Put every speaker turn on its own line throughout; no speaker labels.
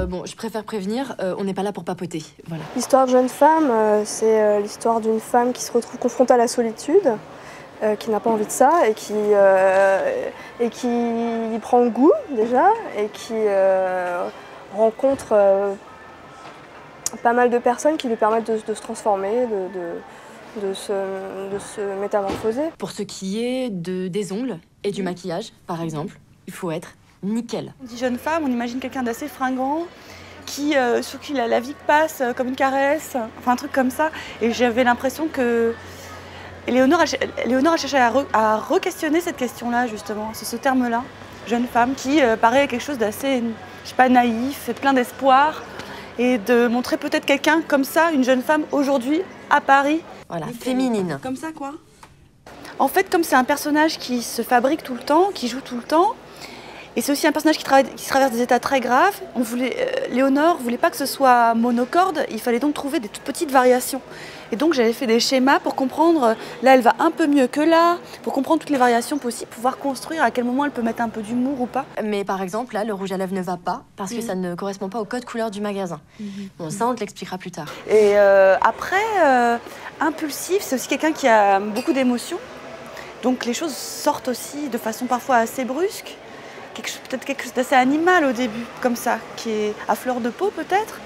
Bon, je préfère prévenir, on n'est pas là pour papoter, voilà.
L'histoire de jeune femme, c'est l'histoire d'une femme qui se retrouve confrontée à la solitude, qui n'a pas envie de ça et qui y prend goût déjà et qui rencontre pas mal de personnes qui lui permettent de se transformer, de se métamorphoser.
Pour ce qui est des ongles et du maquillage, par exemple, il faut être nickel.
On dit jeune femme, on imagine quelqu'un d'assez fringant, sur qui la vie passe comme une caresse, enfin un truc comme ça. Et j'avais l'impression que Léonore a cherché à re-questionner cette question-là, justement, ce terme-là, jeune femme, qui paraît quelque chose d'assez, je sais pas, naïf, plein d'espoir, et de montrer peut-être quelqu'un comme ça, une jeune femme aujourd'hui, à Paris.
Voilà, féminine.
Comme ça, quoi?
En fait, comme c'est un personnage qui se fabrique tout le temps, qui joue tout le temps, et c'est aussi un personnage qui traverse des états très graves. Léonore ne voulait pas que ce soit monocorde, il fallait donc trouver des toutes petites variations. Et donc j'avais fait des schémas pour comprendre, là elle va un peu mieux que là, pour comprendre toutes les variations possibles, pouvoir construire à quel moment elle peut mettre un peu d'humour ou pas.
Mais par exemple, là, le rouge à lèvres ne va pas parce que ça ne correspond pas au code couleur du magasin. Bon, ça, on te l'expliquera plus tard.
Et après, impulsif, c'est aussi quelqu'un qui a beaucoup d'émotions. Donc les choses sortent aussi de façon parfois assez brusque. Peut-être quelque chose d'assez animal au début, comme ça, qui est à fleur de peau peut-être.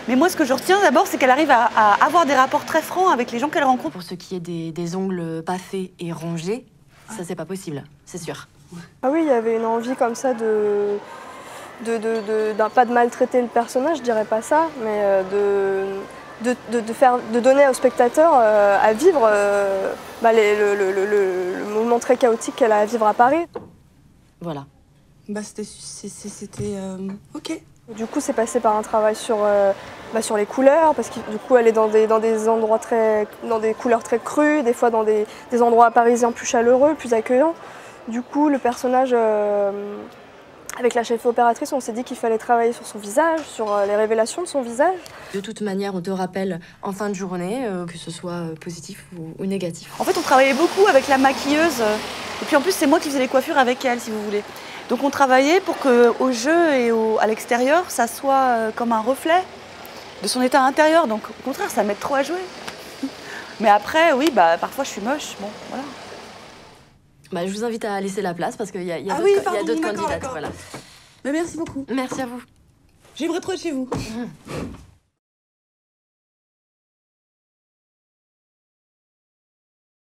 Mais moi, ce que je retiens d'abord, c'est qu'elle arrive à avoir des rapports très francs avec les gens qu'elle rencontre.
Pour ce qui est des ongles pas faits et rongés, ça, c'est pas possible, c'est sûr.
Ah oui, il y avait une envie comme ça pas de maltraiter le personnage, je dirais pas ça, mais de donner au spectateur à vivre le moment très chaotique qu'elle a à vivre à Paris.
Voilà.
Bah c'était ok.
Du coup, c'est passé par un travail sur les couleurs, parce que du coup, elle est dans des endroits dans des couleurs très crues, des fois dans des endroits parisiens plus chaleureux, plus accueillants. Du coup, le personnage, avec la chef opératrice, on s'est dit qu'il fallait travailler sur son visage, sur les révélations de son visage.
De toute manière, on te rappelle en fin de journée, que ce soit positif ou négatif.
En fait, on travaillait beaucoup avec la maquilleuse. Et puis en plus, c'est moi qui faisais les coiffures avec elle, si vous voulez. Donc on travaillait pour qu'au jeu et à l'extérieur, ça soit comme un reflet de son état intérieur. Donc au contraire, ça m'aide trop à jouer. Mais après, oui, bah, parfois je suis moche. Bon, voilà.
Bah, je vous invite à laisser la place parce qu'il y a d'autres candidates. Voilà.
Mais merci beaucoup.
Merci à vous.
J'aimerais trop être chez vous.